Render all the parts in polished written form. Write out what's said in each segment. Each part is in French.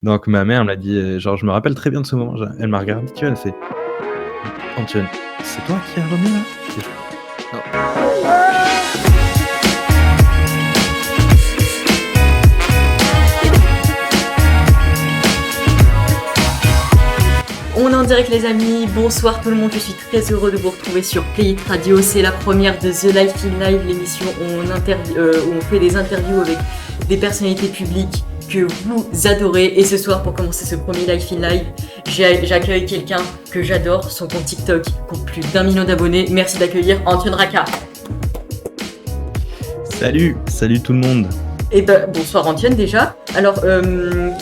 Donc ma mère m'a dit, genre je me rappelle très bien de ce moment, genre, elle m'a regardé, tu vois, elle fait: «Antoine, c'est toi qui as remis là?» Et je fais: «Non». On est en direct les amis, bonsoir tout le monde, je suis très heureux de vous retrouver sur Play It Radio, c'est la première de The Life in Live, l'émission où on fait des interviews avec des personnalités publiques que vous adorez. Et ce soir, pour commencer ce premier Life in Live, j'accueille quelqu'un que j'adore, son compte TikTok compte plus d'1 million d'abonnés. Merci d'accueillir Antoine Raka. Salut tout le monde. Et ben bonsoir Antoine déjà. Alors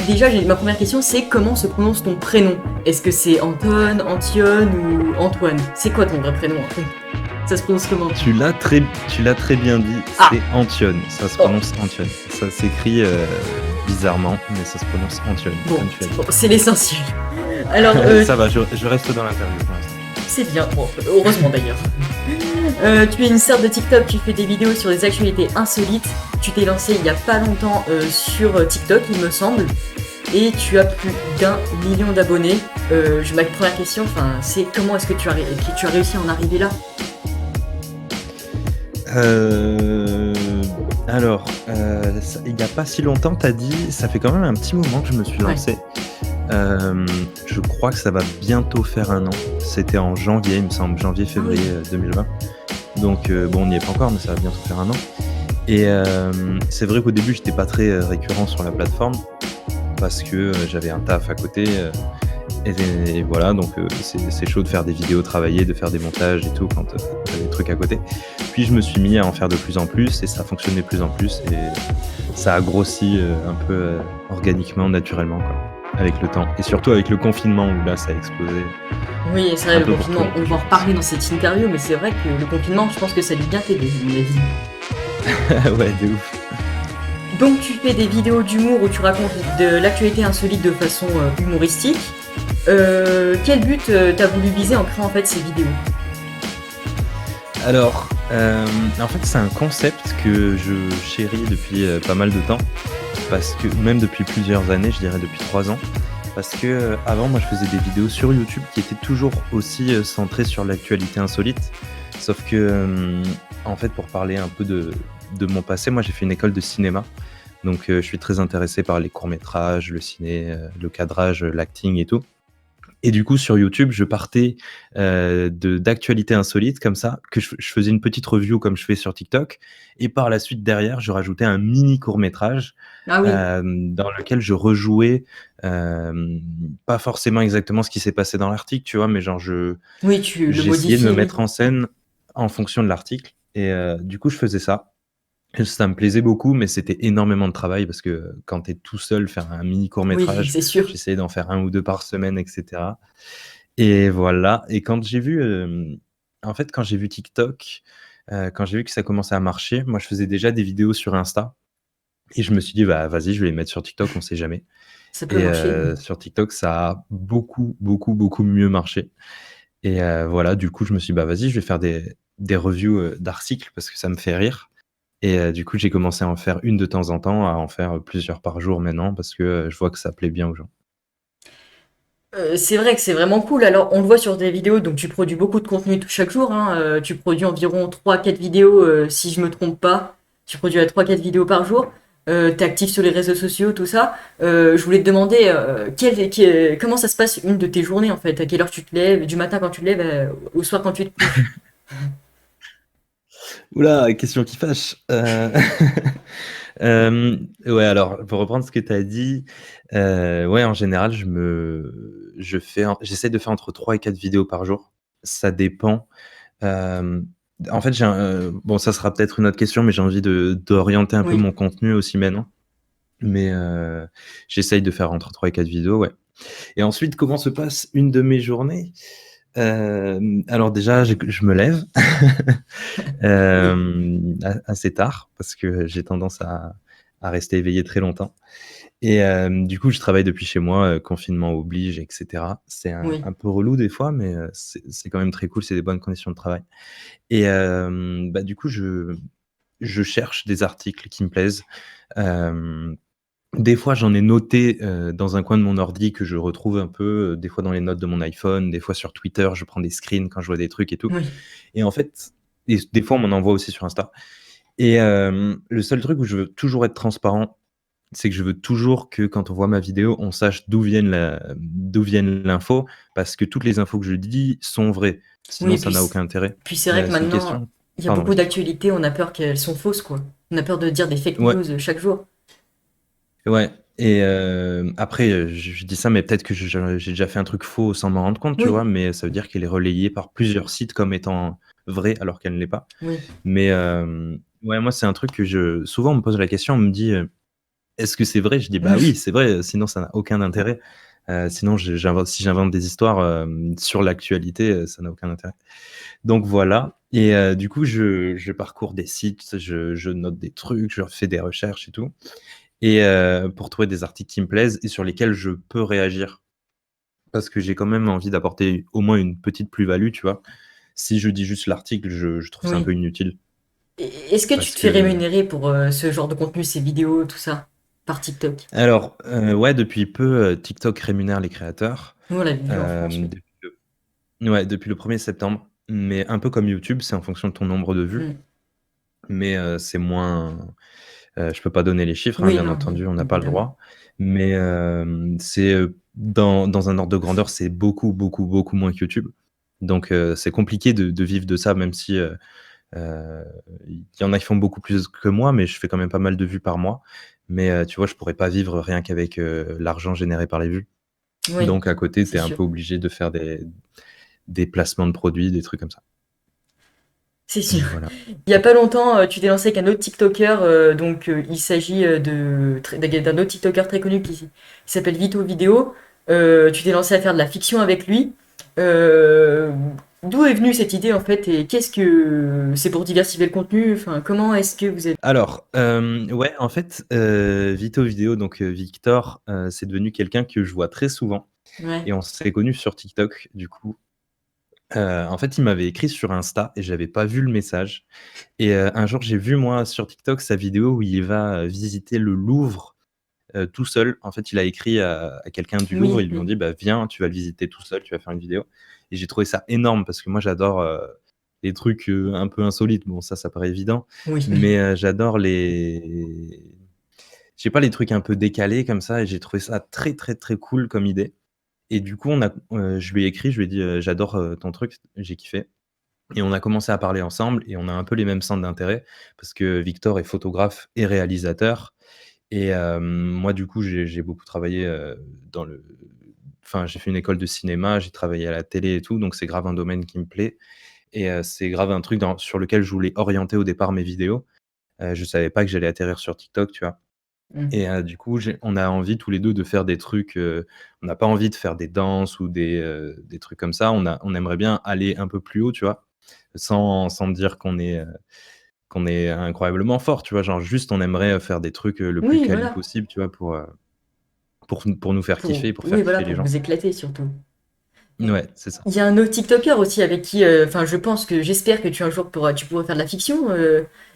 déjà ma première question c'est comment se prononce ton prénom? Est-ce que c'est Anton, Antion ou Antoine? C'est quoi ton vrai prénom en fait? Ça se prononce comment? Tu l'as très bien dit, c'est Antion, ça se prononce Antion. Ça s'écrit bizarrement, mais ça se prononce Antion. Bon, c'est l'essentiel. Alors ça va, je reste dans l'interview pour l'instant. C'est bien, bon, heureusement d'ailleurs. Tu es une star de TikTok, tu fais des vidéos sur des actualités insolites. Tu t'es lancé il y a pas longtemps sur TikTok, il me semble, et tu as plus d'1 million d'abonnés. Ma première question, c'est comment est-ce que tu as réussi à en arriver là? Alors, il n'y a pas si longtemps, t'as dit, ça fait quand même un petit moment que je me suis lancé. Je crois que ça va bientôt faire 1 an. C'était en janvier, il me semble, janvier-février 2020. Donc bon, on n'y est pas encore, mais ça va bientôt faire 1 an. Et c'est vrai qu'au début, j'étais pas très récurrent sur la plateforme parce que j'avais un taf à côté. Et voilà, donc c'est chaud de faire des vidéos travaillées, de faire des montages et tout quand t'as des trucs à côté. Puis je me suis mis à en faire de plus en plus et ça fonctionnait de plus en plus et ça a grossi un peu organiquement, naturellement, quoi, avec le temps. Et surtout avec le confinement où là, ça a explosé. Oui, c'est vrai, le confinement, on va en reparler dans cette interview, mais c'est vrai que le confinement, je pense que ça a dû bien t'aider, à mon avis. Ouais, de ouf. Donc tu fais des vidéos d'humour où tu racontes de l'actualité insolite de façon humoristique. Quel but t'as voulu viser en créant en fait ces vidéos? Alors, en fait, c'est un concept que je chéris depuis pas mal de temps, parce que même depuis plusieurs années, je dirais depuis 3 ans, parce que avant, moi, je faisais des vidéos sur YouTube qui étaient toujours aussi centrées sur l'actualité insolite, sauf que, en fait, pour parler un peu de mon passé, moi, j'ai fait une école de cinéma, donc je suis très intéressé par les courts-métrages, le ciné, le cadrage, l'acting et tout. Et du coup, sur YouTube, je partais d'actualités insolites comme ça, que je faisais une petite review comme je fais sur TikTok. Et par la suite, derrière, je rajoutais un mini court-métrage dans lequel je rejouais pas forcément exactement ce qui s'est passé dans l'article, tu vois, mais genre j'essayais de me mettre en scène en fonction de l'article. Et du coup, je faisais ça. Ça me plaisait beaucoup, mais c'était énormément de travail parce que quand tu es tout seul, faire un mini court-métrage, c'est sûr. j'essayais d'en faire 1 ou 2 par semaine, et cetera. Et voilà. Et quand j'ai vu, en fait, quand j'ai vu TikTok, quand j'ai vu que ça commençait à marcher, moi, je faisais déjà des vidéos sur Insta et je me suis dit: «Bah, vas-y, je vais les mettre sur TikTok, on sait jamais». Ça peut marcher. Sur TikTok, ça a beaucoup, beaucoup, beaucoup mieux marché. Et voilà, du coup, je me suis dit: «Bah, vas-y, je vais faire des reviews, d'articles parce que ça me fait rire». Et du coup, j'ai commencé à en faire une de temps en temps, à en faire plusieurs par jour maintenant parce que je vois que ça plaît bien aux gens. C'est vrai que c'est vraiment cool. Alors, on le voit sur des vidéos, donc tu produis beaucoup de contenu chaque jour, hein. Tu produis environ 3-4 vidéos, si je me trompe pas. Tu produis 3-4 vidéos par jour. T'es actif sur les réseaux sociaux, tout ça. Je voulais te demander comment ça se passe une de tes journées en fait. À quelle heure tu te lèves? Du matin quand tu te lèves au soir quand tu te couches? Oula, question qui fâche. Ouais, alors pour reprendre ce que tu as dit, ouais, en général, j'essaie de faire entre 3 et 4 vidéos par jour. Ça dépend. Hem, En fait, bon, ça sera peut-être une autre question, mais j'ai envie d'orienter un peu Oui. mon contenu aussi maintenant. Mais j'essaye de faire entre 3 et 4 vidéos, ouais. Et ensuite, comment se passe une de mes journées? Alors déjà, je me lève assez tard parce que j'ai tendance à rester éveillé très longtemps. Et du coup, je travaille depuis chez moi, confinement oblige, et cetera. C'est Oui. un peu relou des fois, mais c'est quand même très cool, c'est des bonnes conditions de travail. Et du coup, je cherche des articles qui me plaisent. Des fois, j'en ai noté dans un coin de mon ordi que je retrouve un peu, des fois dans les notes de mon iPhone, des fois sur Twitter, je prends des screens quand je vois des trucs et tout. Oui. Et en fait, des fois, on m'en envoie aussi sur Insta. Et le seul truc où je veux toujours être transparent, c'est que je veux toujours que quand on voit ma vidéo, on sache d'où viennent l'info, parce que toutes les infos que je dis sont vraies. Oui, Sinon, et ça n'a aucun intérêt. puis c'est vrai que C'est une maintenant, question. il y a Pardon, beaucoup vas-y. d'actualités, on a peur qu'elles sont fausses, quoi. On a peur de dire des fake Ouais, news chaque jour. ouais. Et après, je dis ça, mais peut-être que j'ai déjà fait un truc faux sans m'en rendre compte, tu vois, Oui, mais ça veut dire qu'elle est relayée par plusieurs sites comme étant vraie alors qu'elle ne l'est pas. oui, Mais ouais, moi, c'est un truc que souvent on me pose la question, on me dit est-ce que c'est vrai? Je dis bah oui, oui, c'est vrai, sinon ça n'a aucun intérêt. Sinon, si j'invente des histoires sur l'actualité, ça n'a aucun intérêt. Donc voilà. Et du coup, je parcours des sites, je note des trucs, je fais des recherches et tout. Et pour trouver des articles qui me plaisent et sur lesquels je peux réagir. Parce que j'ai quand même envie d'apporter au moins une petite plus-value, tu vois. Si je dis juste l'article, je trouve ça un peu oui. inutile. Est-ce que tu Parce te fais que rémunérer pour ce genre de contenu, ces vidéos, tout ça, par TikTok? alors, ouais, depuis peu, TikTok rémunère les créateurs. Nous, on l'a vu en France, oui. Depuis depuis le 1er septembre, mais un peu comme YouTube, c'est en fonction de ton nombre de vues, Mm. mais c'est moins, je peux pas donner les chiffres, hein, Oui, bien non, oui, entendu, on n'a pas le évidemment. droit, mais c'est, dans un ordre de grandeur, c'est beaucoup, beaucoup, beaucoup moins que YouTube, donc c'est compliqué de vivre de ça, même si, heu, il y en a qui font beaucoup plus que moi, mais je fais quand même pas mal de vues par mois, mais tu vois, je pourrais pas vivre rien qu'avec, l'argent généré par les vues, Oui, donc à côté, tu c'est es un sûr. peu obligé de faire des placements de produits, des trucs comme ça. C'est sûr. Donc voilà. Il y a pas longtemps, tu t'es lancé avec un autre TikToker, il s'agit d'un autre TikToker très connu qui s'appelle Vito Vidéo. Tu t'es lancé à faire de la fiction avec lui. Euh, D'où est venue cette idée en fait et qu'est-ce que c'est pour diversifier le contenu? Enfin, comment est-ce que vous avez... Alors, ouais, en fait, Vito Vidéo, donc Victor, c'est devenu quelqu'un que je vois très souvent Ouais. et on s'est connus sur TikTok, du coup. En fait, il m'avait écrit sur Insta et j'avais pas vu le message et un jour, j'ai vu, moi, sur TikTok, sa vidéo où il va, visiter le Louvre, tout seul. En fait, il a écrit à quelqu'un du Louvre, Oui, ils lui ont oui, dit: «Bah, viens, tu vas le visiter tout seul, tu vas faire une vidéo» et j'ai trouvé ça énorme parce que moi, j'adore, les trucs, un peu insolites. Bon, ça paraît évident, oui. mais j'adore les je sais pas, les trucs un peu décalés comme ça et j'ai trouvé ça très, très, très cool comme idée et du coup, je lui ai écrit, je lui ai dit: «J'adore, ton truc, j'ai kiffé» et on a commencé à parler ensemble et on a un peu les mêmes centres d'intérêt parce que Victor est photographe et réalisateur et moi, du coup, j'ai beaucoup travaillé, dans le enfin, j'ai fait une école de cinéma, j'ai travaillé à la télé et tout, donc c'est grave un domaine qui me plaît et c'est grave un truc sur lequel je voulais orienter au départ mes vidéos. Je savais pas que j'allais atterrir sur TikTok, tu vois? Mm. Et du coup, on a envie tous les 2 de faire des trucs, on n'a pas envie de faire des danses ou des trucs comme ça. On aimerait bien aller un peu plus haut, tu vois? Sans dire qu'on est incroyablement fort, tu vois? Genre juste on aimerait, faire des trucs, le plus Oui, quali voilà. possible, tu vois? Pour nous faire kiffer, pour Oui, faire voilà, kiffer les pour gens. vous éclater surtout. Ouais, c'est ça. Il y a un autre TikToker aussi avec qui, enfin, je pense que j'espère que tu un jour tu pourras faire de la fiction.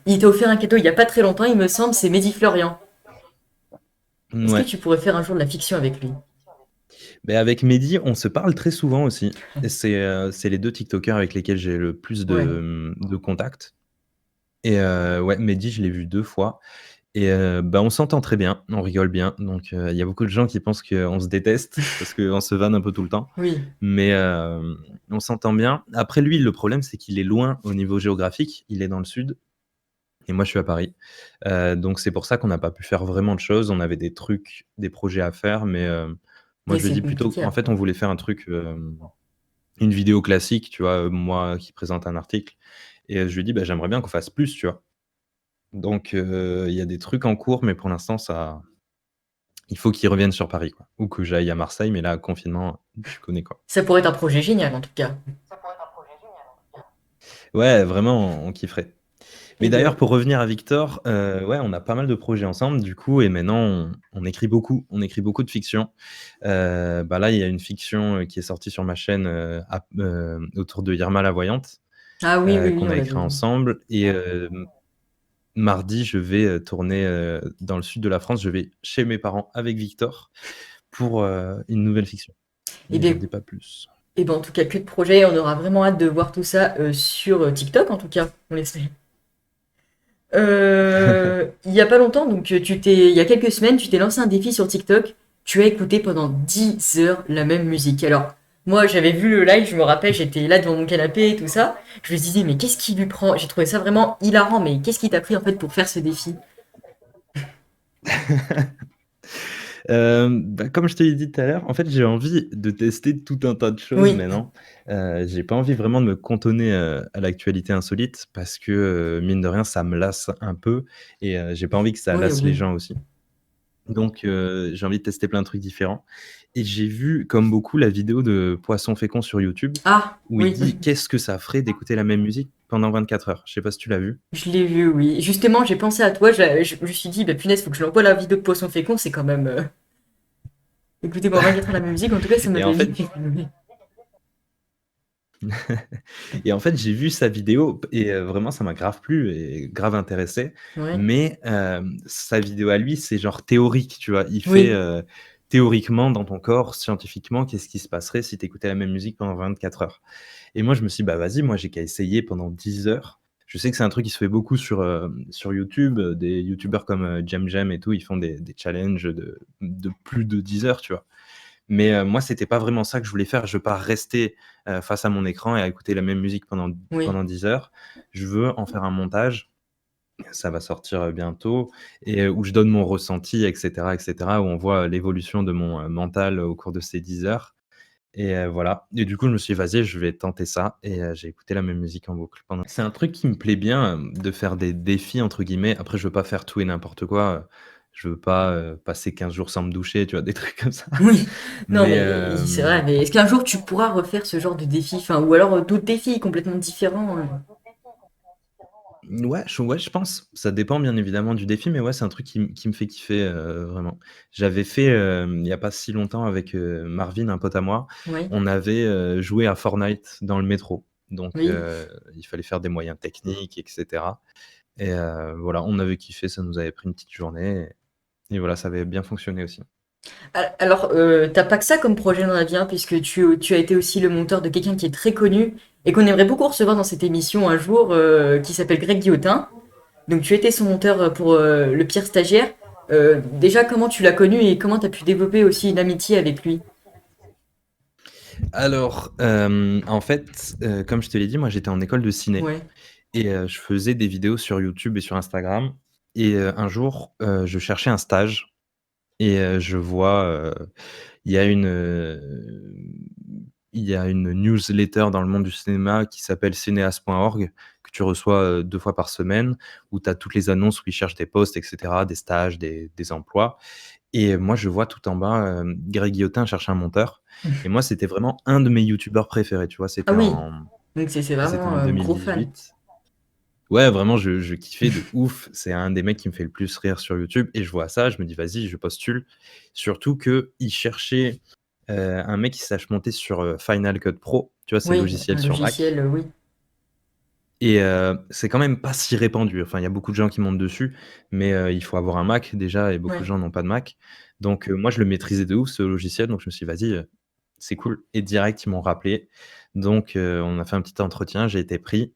Il t'a offert un cadeau il y a pas très longtemps, il me semble, c'est Mehdi Florian. Est-ce que Ouais. tu pourrais faire un jour de la fiction avec lui? Beh, avec Mehdi, on se parle très souvent aussi et c'est les 2 tiktokers avec lesquels j'ai le plus Ouais. de contact et ouais, Mehdi, je l'ai vu 2 fois et bah, on s'entend très bien, on rigole bien donc il y a beaucoup de gens qui pensent qu'on se déteste parce qu'on se vanne un peu tout le temps Oui. mais on s'entend bien. Après lui, le problème, c'est qu'il est loin au niveau géographique, il est dans le sud et moi, je suis à Paris, donc c'est pour ça qu'on n'a pas pu faire vraiment de choses. On avait des trucs, des projets à faire mais moi, Oui, je lui ai c'est dit plutôt compliqué en fait, après. on voulait faire un truc, une vidéo classique, tu vois? Moi qui présente un article et je lui ai dit: «Bah, j'aimerais bien qu'on fasse plus», tu vois? Donc il y a des trucs en cours, mais pour l'instant, ça il faut qu'il revienne sur Paris, quoi, ou que j'aille à Marseille, mais là, confinement, tu connais, quoi. Ça pourrait être un projet génial en tout cas. Ouais, vraiment, on kifferait. Mais Et d'ailleurs, pour revenir à Victor, ouais, on a pas mal de projets ensemble, du coup et maintenant on écrit beaucoup. On écrit beaucoup de fiction. Bah, là, il y a une fiction, qui est sortie sur ma chaîne, autour de Irma la voyante, ah oui, oui, oui, qu'on on a l'a écrit vu. ensemble et mardi, je vais, tourner, dans le sud de la France. Je vais chez mes parents avec Victor pour, une nouvelle fiction. Et Mais bien, j'en dis pas plus. en tout cas, que de projets, on aura vraiment hâte de voir tout ça sur TikTok, en tout cas, on l'espère. Il y a pas longtemps, donc il y a quelques semaines, tu t'es lancé un défi sur TikTok. Tu as écouté pendant 10 heures la même musique. Alors, moi, j'avais vu le live, je me rappelle, j'étais là devant mon canapé et tout ça. Je me disais, mais qu'est-ce qui lui prend? J'ai trouvé ça vraiment hilarant, mais qu'est-ce qui t'a pris en fait pour faire ce défi? Bah, comme je te l'ai dit tout à l'heure, en fait, j'ai envie de tester tout un tas de choses Oui, maintenant. J'ai pas envie vraiment de me cantonner, à l'actualité insolite parce que, mine de rien, ça me lasse un peu et j'ai pas envie que ça oui, lasse les oui. gens aussi. Donc j'ai envie de tester plein de trucs différents et j'ai vu, comme beaucoup, la vidéo de Poisson Fécond sur YouTube Ah, où il oui, dit: «Qu'est-ce que ça ferait d'écouter la même musique pendant 24 heures?» Je sais pas si tu l'as vu? je l'ai vu, oui. Justement, j'ai pensé à toi, je me suis dit, bah punaise, faut que je l'envoie la vidéo de Poisson Fécond, c'est quand même. Écoutez, pendant 24 heures la même musique, en tout cas, ça m'a Et en donné. fait et en fait, j'ai vu sa vidéo et vraiment ça m'a grave plu et grave intéressé. Ouais. Mais sa vidéo à lui, c'est genre théorique, tu vois? Il fait, Oui. théoriquement dans ton corps, scientifiquement, qu'est-ce qui se passerait si tu écoutais la même musique pendant 24 heures? Et moi, je me suis dit: «Bah, vas-y, moi, j'ai qu'à essayer pendant 10 heures». Je sais que c'est un truc qui se fait beaucoup sur YouTube, des youtubeurs comme, Jam et tout, ils font des challenges de plus de 10 heures, tu vois? Mais moi, c'était pas vraiment ça que je voulais faire. Je veux pas rester, face à mon écran et à écouter la même musique Oui. pendant 10 heures. Je veux en faire un montage, ça va sortir, bientôt et où je donne mon ressenti et cetera, où on voit l'évolution de mon, mental au cours de ces 10 heures et voilà et du coup, je me suis dit: «Vas-y, je vais tenter ça» et j'ai écouté la même musique en boucle pendant c'est un truc qui me plaît bien, de faire des «défis» entre guillemets. Après, je veux pas faire tout et n'importe quoi, je veux pas, passer 15 jours sans me doucher, tu vois? Des trucs comme ça. Oui. Non, Mais mais c'est vrai. Mais est-ce qu'un jour tu pourras refaire ce genre de défi, enfin, ou alors d'autres défis complètement différents? ouais, je pense. Ça dépend bien évidemment du défi, mais ouais, c'est un truc qui me fait kiffer, vraiment. J'avais fait, il y a pas si longtemps avec, Marvin, un pote à moi, Oui. on avait, joué à Fortnite dans le métro. Donc Oui. il fallait faire des moyens techniques et cetera et voilà, on avait kiffé, ça nous avait pris une petite journée et voilà, ça avait bien fonctionné aussi. Alors, t'as pas que ça comme projet dans la vie, hein, puisque tu as été aussi le monteur de quelqu'un qui est très connu et qu'on aimerait beaucoup recevoir dans cette émission un jour, qui s'appelle Greg Guillotin. Donc, tu étais son monteur pour Le Pire Stagiaire. Déjà, comment tu l'as connu et comment t'as pu développer aussi une amitié avec lui? Alors, en fait, comme je te l'ai dit, moi j'étais en école de ciné Ouais. et je faisais des vidéos sur YouTube et sur Instagram et un jour, je cherchais un stage et je vois, il y a une, il y a une newsletter dans le monde du cinéma qui s'appelle cinéas.org que tu reçois, 2 fois par semaine où tu as toutes les annonces où ils cherchent des postes et cetera, des stages, des emplois et moi je vois tout en bas, Greg Guillotin cherche un monteur et moi c'était vraiment un de mes youtubeurs préférés, tu vois? Ah oui. Donc, c'est C'était vraiment en gros fan. 2018. Ouais, vraiment, je kiffais de ouf. C'est un des mecs qui me fait le plus rire sur YouTube et je vois ça, je me dis: «Vas-y, je postule». Surtout qu'il cherchait, un mec qui sache monter sur, Final Cut Pro. Tu vois, c'est le Oui, logiciel un sur logiciel, Mac oui. et c'est quand même pas si répandu. Enfin, il y a beaucoup de gens qui montent dessus, mais il faut avoir un Mac déjà et beaucoup de Ouais. gens n'ont pas de Mac. Donc moi, je le maîtrisais de ouf ce logiciel, donc je me suis dit: «Vas-y, c'est cool» et direct, ils m'ont rappelé. Donc on a fait un petit entretien, j'ai été pris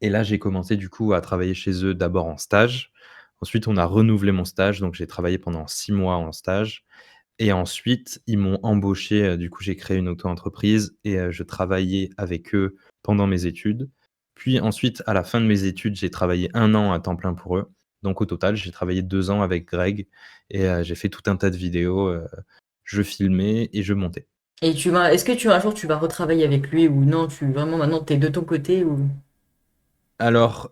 et là, j'ai commencé du coup à travailler chez eux d'abord en stage. Ensuite, on a renouvelé mon stage, donc j'ai travaillé pendant 6 mois en stage et ensuite ils m'ont embauché, du coup j'ai créé une auto-entreprise et je travaillais avec eux pendant mes études. Puis ensuite, à la fin de mes études, j'ai travaillé 1 an à temps plein pour eux. Donc au total, j'ai travaillé 2 ans avec Greg et j'ai fait tout un tas de vidéos, je filmais et je montais. Et est-ce que un jour tu vas retravailler avec lui ou non, tu vraiment maintenant t'es de ton côté ou? Alors,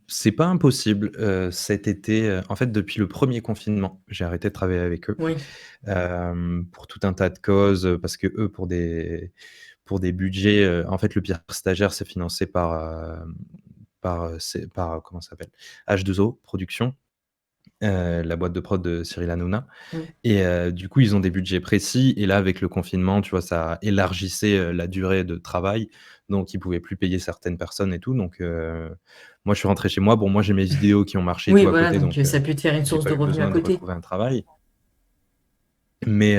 c'est pas impossible, cet été, en fait, depuis le premier confinement, j'ai arrêté de travailler avec eux, Oui. pour tout un tas de causes, parce qu'eux, pour des budgets, en fait, Le Pire Stagiaire, c'est financé par, c'est par, comment ça s'appelle? H2O Productions la boîte de prod de Cyril Hanouna. Mmh. Et du coup, ils ont des budgets précis et là, avec le confinement, tu vois, ça élargissait, la durée de travail, donc ils pouvaient plus payer certaines personnes et tout, donc moi, je suis rentré chez moi. Bon, moi, j'ai mes vidéos qui ont marché et Oui, tout à voilà, côté, donc donc ça a pu te faire une j'ai source pas de eu revenus à besoin de côté. retrouver un travail. Mais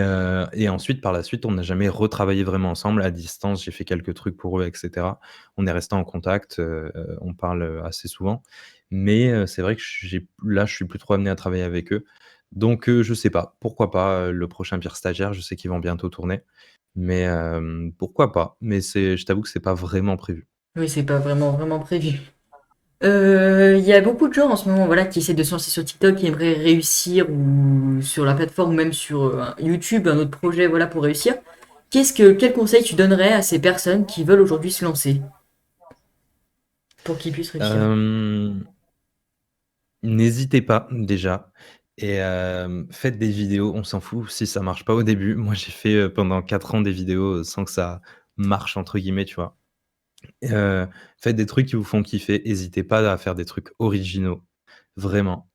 et ensuite, par la suite, on n'a jamais retravaillé vraiment ensemble à distance. J'ai fait quelques trucs pour eux et cetera. On est resté en contact, on parle, assez souvent. Mais c'est vrai que je suis plus trop amené à travailler avec eux. Donc je sais pas, pourquoi pas, le prochain Pire Stagiaire, je sais qu'ils vont bientôt tourner. Mais pourquoi pas? Mais je t'avoue que c'est pas vraiment prévu. Oui, c'est pas vraiment prévu. Il y a beaucoup de gens en ce moment, voilà, qui essaient de se lancer sur TikTok, qui aimeraient réussir ou sur la plateforme ou même sur YouTube, un autre projet, voilà, pour réussir. Quel conseil tu donnerais à ces personnes qui veulent aujourd'hui se lancer pour qu'ils puissent réussir? Hem N'hésitez pas déjà et faites des vidéos, on s'en fout si ça marche pas au début. Moi, j'ai fait, pendant 4 ans des vidéos, sans que ça «marche» entre guillemets, tu vois? Faites des trucs qui vous font kiffer, hésitez pas à faire des trucs originaux, vraiment.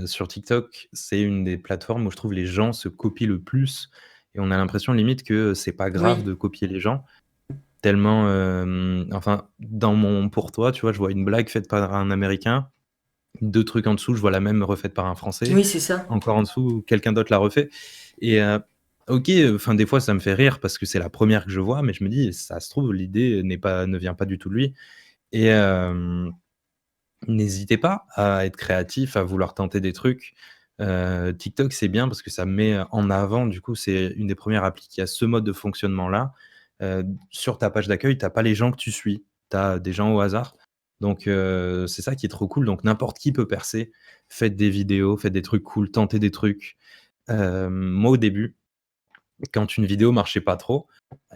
Sur TikTok, c'est une des plateformes où je trouve les gens se copient le plus et on a l'impression limite que c'est pas grave Oui, de copier les gens tellement, enfin, dans mon pour toi, tu vois, je vois une blague faite par un Américain, 2 trucs en dessous, je vois la même refaite par un Français. oui, c'est ça. Encore en dessous, quelqu'un d'autre l'a refait et OK, enfin, des fois, ça me fait rire parce que c'est la première que je vois, mais je me dis: «Ça se trouve, l'idée ne vient pas du tout de lui» et n'hésitez pas à être créatif, à vouloir tenter des trucs. TikTok, c'est bien parce que ça met en avant, du coup, c'est une des premières applis qui a ce mode de fonctionnement-là. Sur ta page d'accueil, tu as pas les gens que tu suis, tu as des gens au hasard. Donc c'est ça qui est trop cool, donc n'importe qui peut percer. Faites des vidéos, faites des trucs cool, tentez des trucs. Moi, au début, quand une vidéo marchait pas trop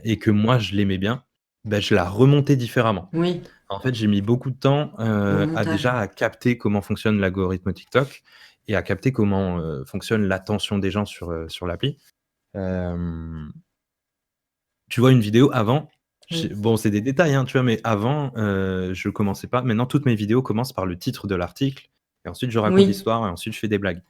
et que moi je l'aimais bien, bah, je la remontais différemment. Oui, En fait, j'ai mis beaucoup de temps, au à montage. déjà à capter comment fonctionne l'algorithme TikTok et à capter comment, fonctionne l'attention des gens sur l'appli. Hem, Tu vois une vidéo avant, Oui, bon, c'est des détails, hein, tu vois? Mais avant, je commençais pas. Maintenant toutes mes vidéos commencent par le titre de l'article et ensuite je raconte oui, l'histoire et ensuite je fais des blagues.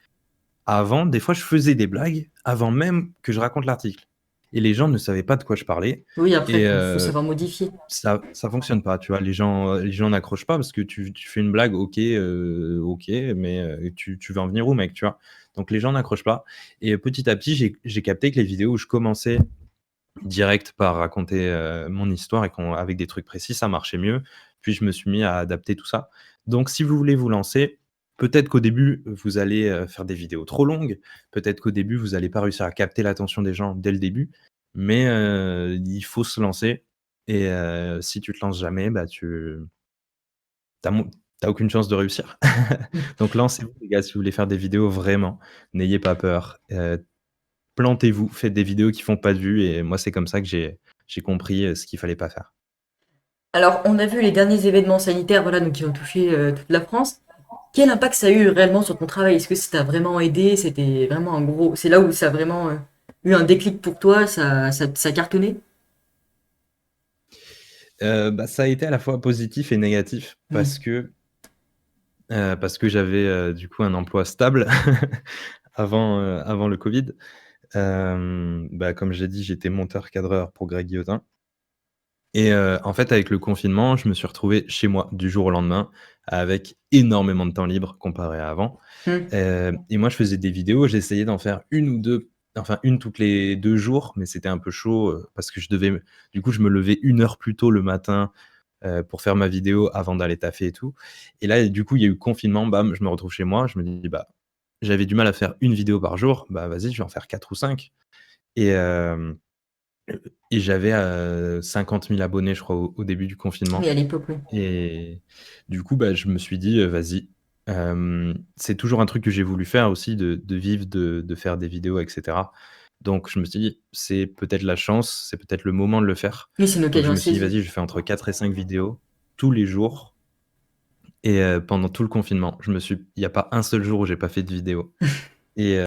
Avant, des fois, je faisais des blagues avant même que je raconte l'article et les gens ne savaient pas de quoi je parlais oui, après, et faut savoir modifier. ça fonctionne pas, tu vois? Les gens n'accrochent pas parce que tu fais une blague, OK, mais tu veux en venir où, mec, tu vois? Donc les gens n'accrochent pas et petit à petit, j'ai capté que les vidéos où je commençais direct par raconter, mon histoire et avec des trucs précis, ça marchait mieux. Puis je me suis mis à adapter tout ça. Donc si vous voulez vous lancer, peut-être qu'au début, vous allez, faire des vidéos trop longues, peut-être qu'au début, vous allez pas réussir à capter l'attention des gens dès le début, mais il faut se lancer et si tu te lances jamais, bah, tu as aucune chance de réussir. Donc lancez-vous les gars, si vous voulez faire des vidéos vraiment, n'ayez pas peur, plantez-vous, faites des vidéos qui font pas de vues et moi, c'est comme ça que j'ai compris, ce qu'il fallait pas faire. Alors, on a vu les derniers événements sanitaires, voilà, donc qui ont touché toute la France. Quel impact ça a eu réellement sur ton travail? Est-ce que ça t'a vraiment aidé? C'était vraiment un gros. C'est là où ça a vraiment eu un déclic pour toi? Ça cartonnait? Bah, ça a été à la fois positif et négatif Oui. parce que j'avais, du coup un emploi stable avant le covid. Bah, comme j'ai dit, j'étais monteur cadreur pour Greg Guillotin et en fait, avec le confinement, je me suis retrouvé chez moi du jour au lendemain avec énormément de temps libre comparé à avant. Hmm. Et moi, je faisais des vidéos, j'essayais d'en faire une ou 2, enfin une toutes les 2 jours, mais c'était un peu chaud, parce que du coup, je me levais 1 heure plus tôt le matin, pour faire ma vidéo avant d'aller taffer et tout. Et là, du coup, il y a eu confinement, bam, je me retrouve chez moi, je me dis: «Bah, j'avais du mal à faire une vidéo par jour, bah, vas-y, je vais en faire 4 ou 5». Et hem et j'avais, 50 000 abonnés, je crois, au début du Oui, confinement. à l'époque, oui. Et du coup, bah, je me suis dit: «Vas-y». C'est toujours un truc que j'ai voulu faire aussi de vivre de faire des vidéos et cetera. Donc je me suis dit: «C'est peut-être la chance, c'est peut-être le moment de le faire». Oui, c'est une Donc je occasion me suis dit: saisie. «Vas-y, je fais entre 4 et 5 vidéos tous les jours» et pendant tout le confinement, il y a pas un seul jour où j'ai pas fait de vidéo et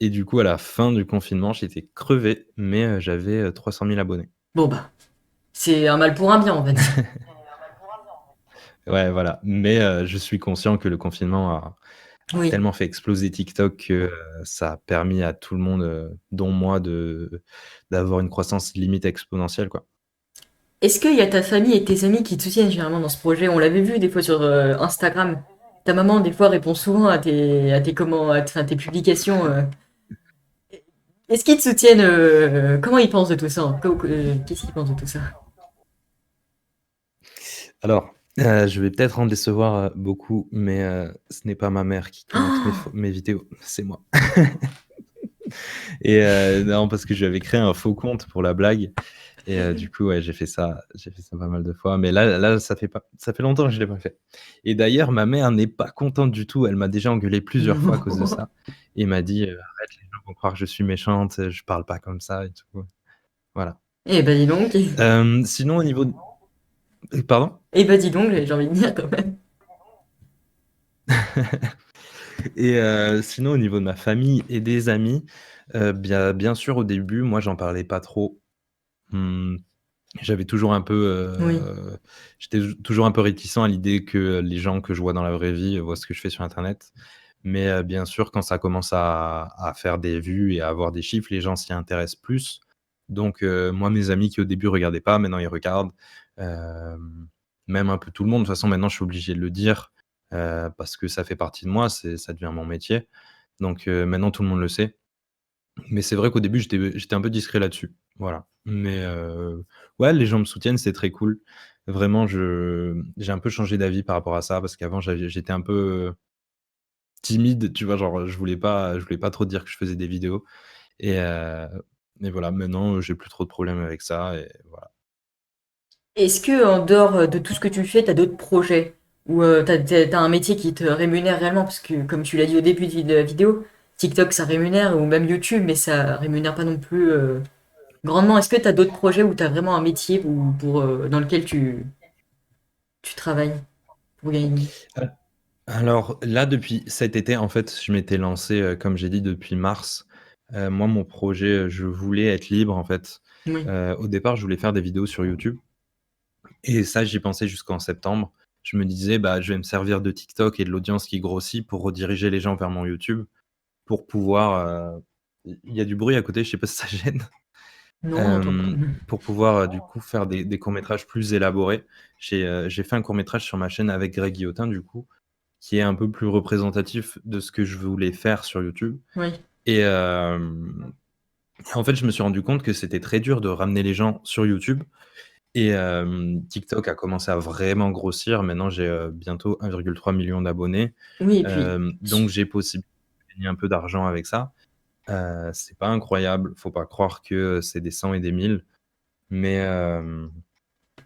et du coup, à la fin du confinement, j'étais crevé, mais j'avais, 300 000 abonnés. Bon, bah, c'est un mal pour un bien, on va dire. Ouais, voilà, mais je suis conscient que le confinement Oui. tellement fait exploser TikTok que ça a permis à tout le monde, dont moi, d'avoir une croissance limite exponentielle, quoi. Est-ce qu'il y a ta famille et tes amis qui te soutiennent généralement dans ce projet? On l'avait vu des fois sur Instagram. Ta maman, des fois, répond souvent à tes publications. Est-ce qu'ils te soutiennent? Comment ils pensent de tout ça, hein? Qu'est-ce qu'ils pensent de tout ça? Alors, je vais peut-être en décevoir, beaucoup, mais ce n'est pas ma mère qui commente mes vidéos, c'est moi. Et non, parce que j'avais créé un faux compte pour la blague et du coup, ouais, j'ai fait ça pas mal de fois, mais là, ça fait longtemps que je l'ai pas fait. Et d'ailleurs, ma mère n'est pas contente du tout. Elle m'a déjà engueulé plusieurs fois à cause de ça et m'a dit: «Arrête, les gens vont croire que je suis méchante, je parle pas comme ça et tout». Voilà. Eh ben dis donc. Sinon au niveau d pardon? Eh ben dis donc, j'ai envie de dire quand même. Et sinon au niveau de ma famille et des amis, bien sûr au début, moi j'en parlais pas trop. Mmh, j'avais toujours un peu, Oui. j'étais toujours un peu réticent à l'idée que les gens que je vois dans la vraie vie voient ce que je fais sur internet. Mais bien sûr quand ça commence à faire des vues et à avoir des chiffres, les gens s'y intéressent plus. Donc moi mes amis qui au début regardaient pas, maintenant ils regardent. Hem, même un peu tout le monde. De toute façon maintenant je suis obligé de le dire, parce que ça fait partie de moi, ça devient mon métier. Donc maintenant tout le monde le sait. Mais c'est vrai qu'au début, j'étais un peu discret là-dessus, voilà. Mais ouais, les gens me soutiennent, c'est très cool. Vraiment, j'ai un peu changé d'avis par rapport à ça parce qu'avant j'étais un peu timide, tu vois? Genre, je voulais pas trop dire que je faisais des vidéos et voilà, maintenant, j'ai plus trop de problèmes avec ça et voilà. Est-ce que en dehors de tout ce que tu fais, t'as d'autres projets? Ou t'as un métier qui te rémunère réellement? Parce que comme tu l'as dit au début de la vidéo, TikTok ça rémunère, ou même YouTube, mais ça rémunère pas non plus grandement. Est-ce que t'as d'autres projets où t'as vraiment un métier dans lequel tu travailles pour gagner une vie? Al alors là, depuis cet été, en fait, je m'étais lancé, comme j'ai dit, depuis mars. Moi, mon projet, je voulais être libre, en fait. Oui, Au départ, je voulais faire des vidéos sur YouTube. Et ça, j'y pensais jusqu'en septembre. Je me disais: «Bah, je vais me servir de TikTok et de l'audience qui grossit pour rediriger les gens vers mon YouTube, pour pouvoir», il y a du bruit à côté, je sais pas si ça gêne? non, non, t'en pas. Pour pouvoir, du coup, faire des courts-métrages plus élaborés. J'ai fait un court-métrage sur ma chaîne avec Greg Guillotin, du coup, qui est un peu plus représentatif de ce que je voulais faire sur YouTube. Oui, Et en fait, je me suis rendu compte que c'était très dur de ramener les gens sur YouTube. Et TikTok a commencé à vraiment grossir. Maintenant, j'ai, bientôt 1,3 million d'abonnés. oui, et puis Donc j'ai possibilité de gagner un peu d'argent avec ça. C'est pas incroyable, faut pas croire que c'est des 100 et des 1000. Mais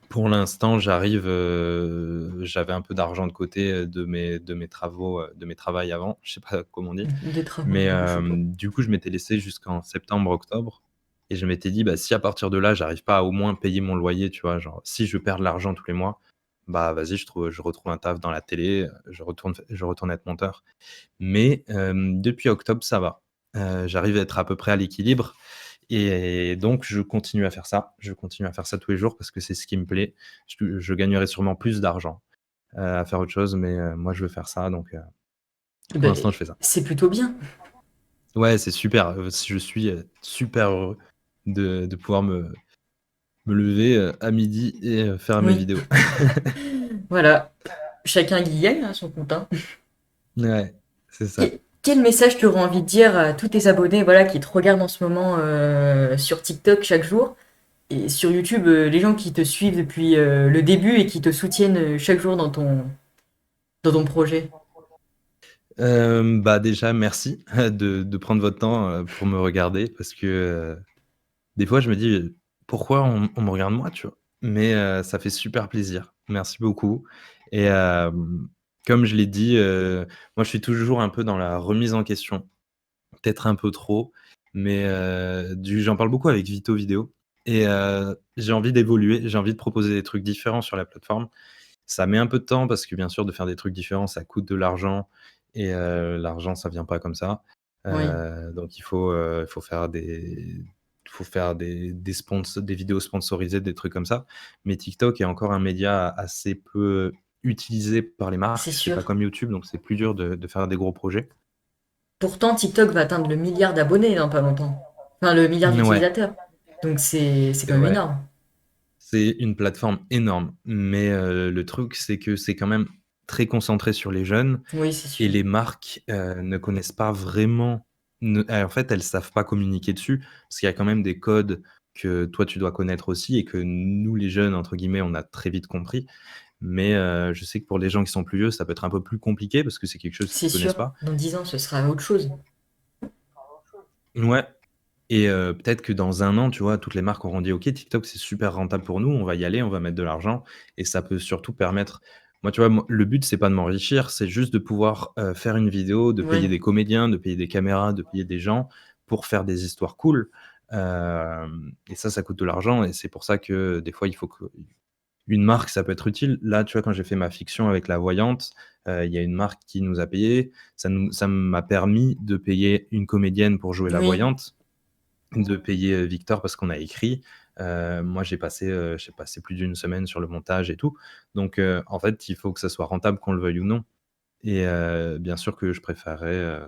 pour l'instant, j'avais un peu d'argent de côté, de mes travaux, de mes travails avant, je sais pas comment on dit. des travaux, Mais je sais pas. du coup, je m'étais laissé jusqu'en septembre-octobre et je m'étais dit: «Bah, si à partir de là, j'arrive pas à au moins payer mon loyer», tu vois? Genre, si je perds de l'argent tous les mois, bah, vas-y, je retrouve un taf dans la télé, je retourne être monteur. Mais depuis octobre, ça va. J'arrive à être à peu près à l'équilibre et donc je continue à faire ça. Je continue à faire ça tous les jours parce que c'est ce qui me plaît. Je gagnerai sûrement plus d'argent, à faire autre chose, mais moi, je veux faire ça donc Eh pour ben, l'instant, je fais ça. c'est plutôt bien. Ouais, c'est super, je suis, super heureux de pouvoir me lever, à midi et faire mes Oui, vidéos. voilà. Chacun y gagne hein, son compte, hein. Ouais, c'est ça. Quel message tu aurais envie de dire à tous tes abonnés, voilà, qui te regardent en ce moment sur TikTok chaque jour et sur YouTube, les gens qui te suivent depuis le début et qui te soutiennent chaque jour dans ton projet? Bah, déjà merci de prendre votre temps, pour me regarder parce que, des fois je me dis: «Pourquoi on me regarde moi?» tu vois? Mais ça fait super plaisir. Merci beaucoup et comme je l'ai dit, moi je suis toujours un peu dans la remise en question. Peut-être un peu trop, mais j'en parle beaucoup avec Vito Vidéo et j'ai envie d'évoluer, j'ai envie de proposer des trucs différents sur la plateforme. Ça met un peu de temps parce que bien sûr de faire des trucs différents, ça coûte de l'argent et l'argent ça vient pas comme ça. Oui. Donc il faut faire des vidéos sponsorisées, des trucs comme ça. Mais TikTok est encore un média assez peu utilisé par les c'est marques. C'est pas sûr. comme YouTube, donc c'est plus dur de faire des gros projets. Pourtant, TikTok va atteindre le milliard d'abonnés dans pas longtemps. Enfin, le milliard Ouais, d'utilisateurs. Donc c'est c'est quand même vrai. énorme. C'est une plateforme énorme, mais le truc, c'est que c'est quand même très concentré sur les jeunes Oui, c'est et sûr. les marques, ne connaissent pas vraiment en fait, elles savent pas communiquer dessus parce qu'il y a quand même des codes que toi, tu dois connaître aussi et que nous, les jeunes, entre guillemets, on a très vite compris. Mais je sais que pour les gens qui sont plus vieux, ça peut être un peu plus compliqué parce que c'est quelque chose C'est qu'ils connaissent sûr. pas. Dans 10 ans, ce sera autre chose. Ouais. Et peut-être que dans un an, tu vois, toutes les marques auront dit: «OK, TikTok, c'est super rentable pour nous, on va y aller, on va mettre de l'argent» et ça peut surtout permettre moi, tu vois, moi, le but, c'est pas de m'enrichir, c'est juste de pouvoir, faire une vidéo, de payer Ouais. des comédiens, de payer des caméras, de payer des gens pour faire des histoires cool. Et ça coûte de l'argent et c'est pour ça que, des fois, il faut qu'une marque, ça peut être utile. Là, tu vois, quand j'ai fait ma fiction avec la voyante, il y a une marque qui nous a payés. Ça m'a permis de payer une comédienne pour jouer la Oui. voyante, de payer, Victor parce qu'on a écrit. Moi j'ai passé plus d'une semaine sur le montage et tout. Donc en fait, il faut que ça soit rentable qu'on le veuille ou non et bien sûr que je préférerais,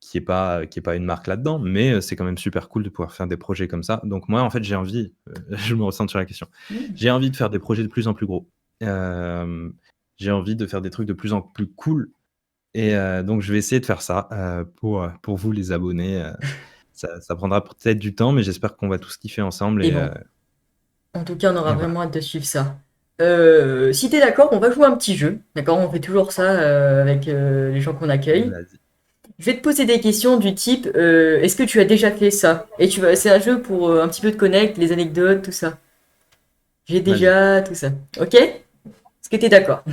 qu'il y ait pas une marque là-dedans, mais c'est quand même super cool de pouvoir faire des projets comme ça. Donc moi, en fait, j'ai envie, je me ressens sur la question. Mm. J'ai envie de faire des projets de plus en plus gros. Hem, j'ai envie de faire des trucs de plus en plus cool et donc je vais essayer de faire ça, pour vous les abonnés, ça prendra peut-être du temps, mais j'espère qu'on va tous kiffer ensemble Et bon, en tout cas, on aura et voilà. vraiment hâte de suivre ça. Si t'es d'accord, on va jouer un petit jeu. D'accord? On fait toujours ça avec les gens qu'on accueille. Vas-y, Je vais te poser des questions du type est-ce que tu as déjà fait ça? Et c'est un jeu pour un petit peu te connecter, les anecdotes, tout ça. J'ai vas-y. déjà, tout ça. Ok? Est-ce que t'es d'accord?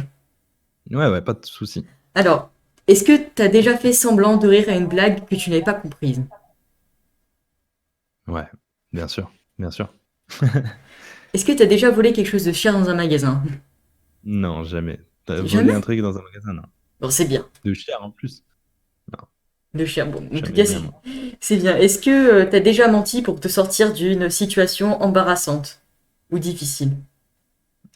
Ouais, ouais, pas de souci. Alors, est-ce que t'as déjà fait semblant de rire à une blague que tu n'avais pas comprise? Ouais, bien sûr, bien sûr. Est-ce que t'as déjà volé quelque chose de cher dans un magasin? Non, jamais. Tu as volé un Jamais? truc dans un magasin? Non. Bon, c'est bien. De cher en plus? Non, De cher. Bon, en tout jamais cas, de la main. c'est bien. Est-ce que t'as déjà menti pour te sortir d'une situation embarrassante ou difficile?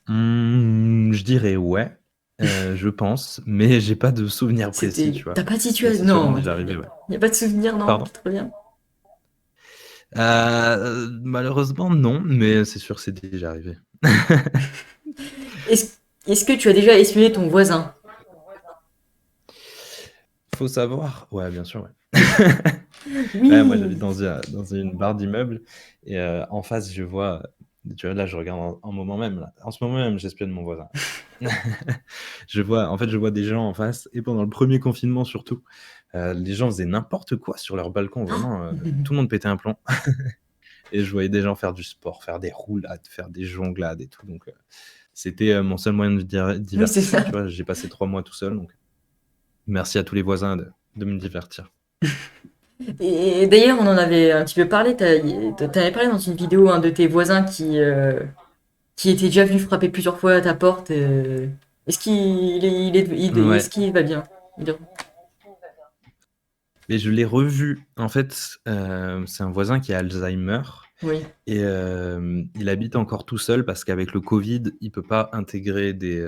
Je dirais ouais, je pense, mais j'ai pas de souvenir précis, tu vois? T'as pas de Mais situation? c'est sûrement Non, déjà arrivé, ouais. y a pas de souvenir, non, Pardon? qui te revient? Malheureusement non, mais c'est sûr, c'est déjà arrivé. Est-ce, est-ce que tu as déjà espionné ton voisin? Faut savoir ouais, bien sûr, ouais. Ouais, moi, j'habite Oui! dans une barre d'immeubles et en face, je vois, tu vois, là, je regarde en moment même, là. En ce moment même, j'espionne mon voisin. Je vois des gens en face et pendant le premier confinement surtout, les gens faisaient n'importe quoi sur leur balcon, vraiment, tout le monde pétait un plomb et je voyais des gens faire du sport, faire des roulades, faire des jonglades et tout donc c'était, mon seul moyen de Oui, c'est divertissement, ça. tu vois? J'ai passé 3 mois tout seul donc merci à tous les voisins de me divertir. Et d'ailleurs, on en avait un petit peu parlé. T'avais parlé dans une vidéo un de tes voisins qui était déjà venu frapper plusieurs fois à ta porte. Est-ce est-ce Ouais. qu'il va bien? Il est- Mais je l'ai revu. En fait, c'est un voisin qui a Alzheimer Oui, et il habite encore tout seul parce qu'avec le Covid, il peut pas intégrer des,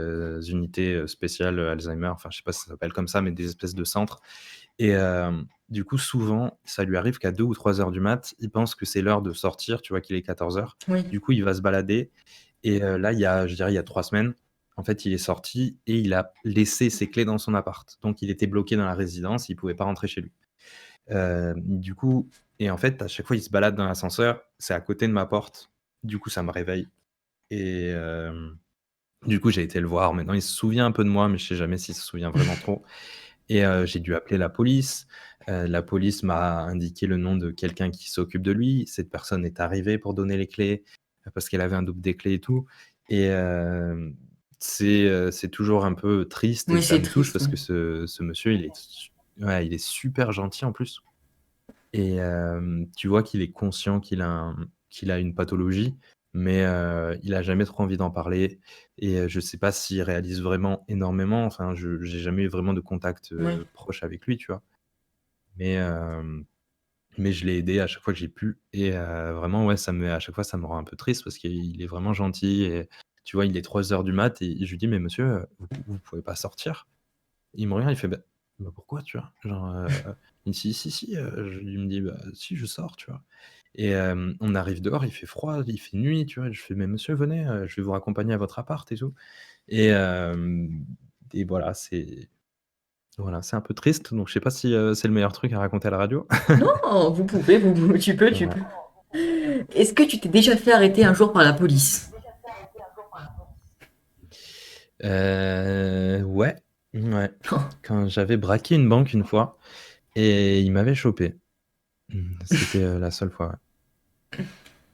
unités, spéciales, Alzheimer. Enfin, je sais pas si ça s'appelle comme ça, mais des espèces de centres et du coup, souvent, ça lui arrive qu'à 2 ou 3 heures du mat, il pense que c'est l'heure de sortir, tu vois qu'il est 14 heures. oui. Du coup, il va se balader et là, il y a je dirais, il y a 3 semaines, en fait, il est sorti et il a laissé ses clés dans son appart. Donc il était bloqué dans la résidence, il pouvait pas rentrer chez lui. Du coup et en fait, à chaque fois, il se balade dans l'ascenseur, c'est à côté de ma porte. Du coup, ça me réveille et du coup, j'ai été le voir. Maintenant, il se souvient un peu de moi, mais je sais jamais s'il se souvient vraiment trop et j'ai dû appeler la police. La police m'a indiqué le nom de quelqu'un qui s'occupe de lui. Cette personne est arrivée pour donner les clés, parce qu'elle avait un double des clés et tout et c'est toujours un peu triste et Oui, ça c'est me touche triste. parce que ce monsieur, il est super gentil en plus. Et tu vois qu'il est conscient qu'il a une pathologie, mais il a jamais trop envie d'en parler et je sais pas s'il réalise vraiment énormément. Enfin, je j'ai jamais eu vraiment de contact, Oui. proche avec lui, tu vois? Mais mais je l'ai aidé à chaque fois que j'ai pu et vraiment, ouais, à chaque fois, ça me rend un peu triste parce qu'il est vraiment gentil et Tu vois, il est 3 heures du mat et je lui dis: «Mais monsieur, vous pouvez pas sortir?» Il me regarde, il fait: «Bah, pourquoi?» tu vois? Genre, il me dit: «Si, si, si», il me dit: «Bah, si, je sors», tu vois? Et on arrive dehors, il fait froid, il fait nuit, tu vois? Je fais: «Mais monsieur, venez, je vais vous raccompagner à votre appart et tout». Et voilà, c'est un peu triste, donc je sais pas si, c'est le meilleur truc à raconter à la radio. Non, vous pouvez, tu peux, tu Ouais. peux. Est-ce que tu t'es déjà fait arrêter un jour par la police? Ouais, ouais. Quand j'avais braqué une banque une fois et ils m'avaient chopé. C'était, la seule fois, ouais.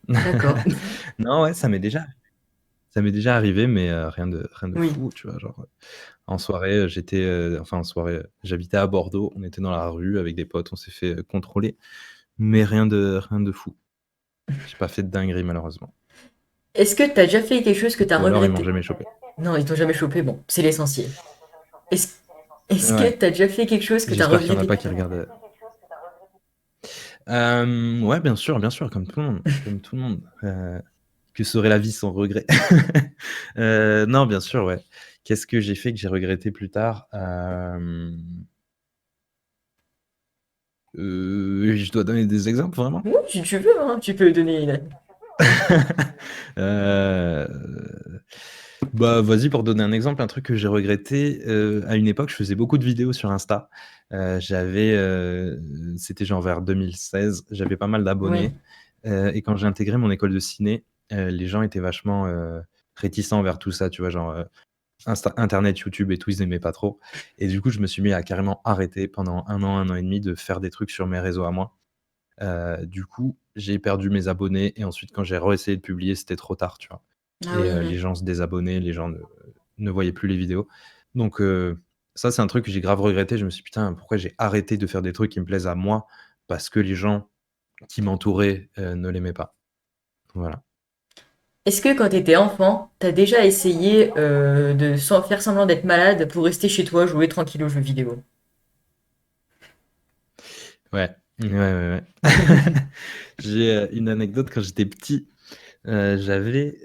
D'accord. Non, ouais, ça m'est déjà arrivé, mais rien de Oui. fou, tu vois? Genre, en soirée, enfin en soirée, j'habitais à Bordeaux, on était dans la rue avec des potes, on s'est fait, contrôler, mais rien de fou. J'ai pas fait de dinguerie malheureusement. Est-ce que t'as déjà fait quelque chose que t'as Ou alors ils m'ont regretté? jamais chopé. Non, ils t'ont jamais chopé, bon, c'est l'essentiel. Est-ce est-ce que Ouais, t'as déjà fait quelque chose que t'as j'espère qu'il y en a regretté? pas qui regardent, ouais, bien sûr, comme tout le monde, comme tout le monde. Que serait la vie sans regret? Non, bien sûr, ouais. Qu'est-ce que j'ai fait que j'ai regretté plus tard? Je dois donner des exemples vraiment? Oui, si tu veux, hein, tu peux donner une... Heu, Bah, vas-y pour donner un exemple, un truc que j'ai regretté, à une époque, je faisais beaucoup de vidéos sur Insta. C'était genre vers 2016, j'avais pas mal Ouais. d'abonnés, et quand j'ai intégré mon école de ciné, les gens étaient vachement, réticents vers tout ça, tu vois? Genre, internet, YouTube et tout, ils aimaient pas trop et du coup, je me suis mis à carrément arrêter pendant un an et demi de faire des trucs sur mes réseaux à moi. Du coup, j'ai perdu mes abonnés et ensuite quand j'ai réessayé de publier, c'était trop tard, tu vois? Ah Et oui, les oui. gens se désabonnaient, les gens ne voyaient plus les vidéos. Donc ça, c'est un truc que j'ai grave regretté. Je me suis dit: «Putain, pourquoi j'ai arrêté de faire des trucs qui me plaisent à moi parce que les gens qui m'entouraient, ne l'aimaient pas». Voilà. Est-ce que quand t'étais enfant, t'as déjà essayé de faire semblant d'être malade pour rester chez toi, jouer tranquille aux jeux vidéo? Ouais. Ouais, ouais, ouais. J'ai, une anecdote quand j'étais petit, j'avais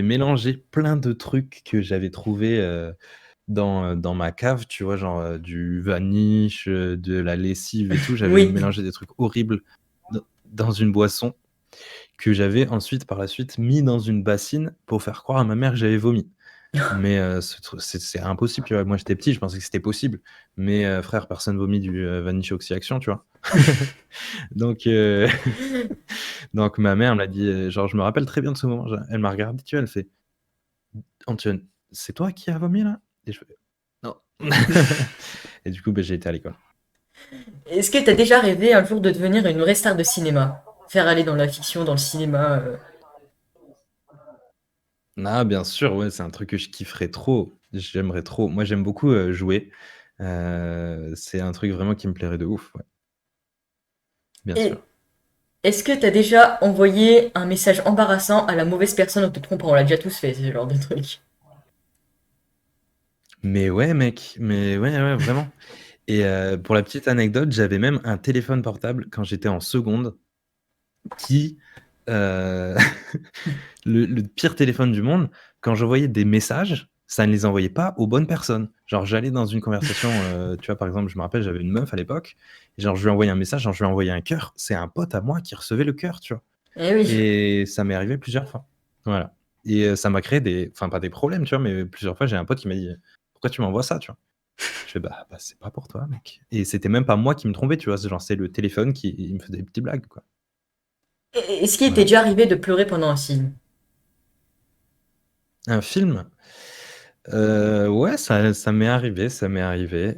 mélangé plein de trucs que j'avais trouvés, dans ma cave, tu vois? Genre, du vanish, de la lessive et tout. J'avais Oui. mélangé des trucs horribles dans une boisson que j'avais ensuite, par la suite, mis dans une bassine pour faire croire à ma mère que j'avais vomi. Mais, ce tru c'est impossible, tu vois? Moi, j'étais petit, je pensais que c'était possible. Mais, frère, personne vomit du, Vanish Oxy-Action, tu vois? Donc, donc ma mère me l'a dit, genre, je me rappelle très bien de ce moment. Elle m'a regardé, tu vois? Elle fait: «Antoine, c'est toi qui as vomi là?» Et je fais: «Non». Et du coup, j'ai été à l'école. Est-ce que t'as déjà rêvé un jour de devenir une vraie star de cinéma? Faire aller dans la fiction, dans le cinéma Ah bien sûr, ouais, c'est un truc que je kifferais trop. J'aimerais trop. Moi, j'aime beaucoup, jouer. C'est un truc vraiment qui me plairait de ouf, ouais, bien Et sûr. est-ce que t'as déjà envoyé un message embarrassant à la mauvaise personne en te trompant? On l'a déjà tous fait, ce genre de truc. Mais ouais, mec, mais ouais, ouais, vraiment. Et pour la petite anecdote, j'avais même un téléphone portable quand j'étais en seconde qui, heu, le pire téléphone du monde, quand j'envoyais des messages, ça ne les envoyait pas aux bonnes personnes. Genre, j'allais dans une conversation, tu vois, par exemple, je me rappelle, j'avais une meuf à l'époque, et genre, je lui ai envoyé un message, genre, je lui ai envoyé un cœur. C'est un pote à moi qui recevait le cœur, tu vois? Eh oui. Et ça m'est arrivé plusieurs fois. Voilà. Et ça m'a créé pas des problèmes, tu vois? Mais plusieurs fois, j'ai un pote qui m'a dit: «Pourquoi tu m'envoies ça?» tu vois? Je fais: «Bah, c'est pas pour toi, mec». Et c'était même pas moi qui me trompais, tu vois? C'est le téléphone qui il me faisait des petites blagues, quoi. Est-ce qu'il était Voilà. déjà arrivé de pleurer pendant un film? Un film? Ouais, ça m'est arrivé, ça m'est arrivé,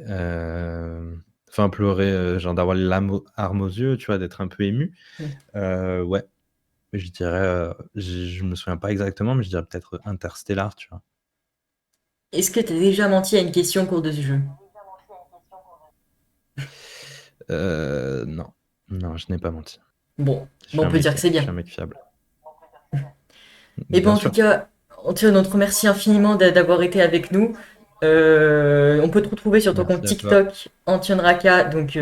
enfin pleurer, genre d'avoir les larmes aux yeux, tu vois? D'être un peu ému. Ouais, je dirais, je me souviens pas exactement, mais je dirais peut-être Interstellar, tu vois? Est-ce que t'as déjà menti à une question au cours de ce jeu? Non. Non, je n'ai pas menti. Bon, Je bon, suis on un peut dire mec que c'est je bien. suis un mec fiable. Et ben Bien en tout sûr. cas, Antoine, on te remercie infiniment d'avoir été avec nous. On peut te retrouver sur ton compte Merci à toi. TikTok, Antoine Raka, donc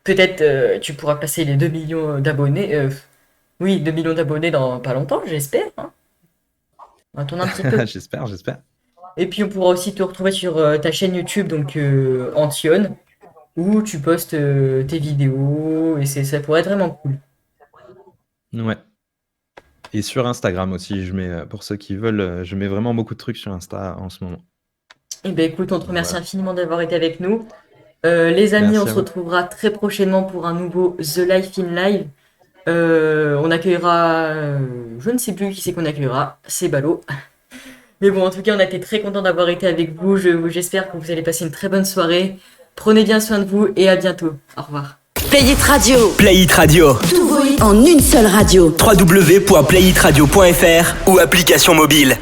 peut-être tu pourras passer les 2 millions d'abonnés. Oui, 2 millions d'abonnés dans pas longtemps, j'espère, hein. On va tourner un petit peu. J'espère, j'espère. Et puis on pourra aussi te retrouver sur ta chaîne YouTube, donc Antion, où tu postes tes vidéos et ça pourrait être vraiment cool. Ouais. Et sur Instagram aussi, pour ceux qui veulent, je mets vraiment beaucoup de trucs sur Insta en ce moment. Et ben écoute, on te remercie Voilà. infiniment d'avoir été avec nous. Les amis, on Merci à se vous. retrouvera très prochainement pour un nouveau The Life in Live. On accueillera, je ne sais plus qui c'est qu'on accueillera, c'est ballot. Mais bon, en tout cas, on a été très content d'avoir été avec vous. J'espère que vous allez passer une très bonne soirée. Prenez bien soin de vous et à bientôt. Au revoir. Play It Radio. Play It Radio. Tout vos hits en une seule radio. www.playitradio.fr ou application mobile.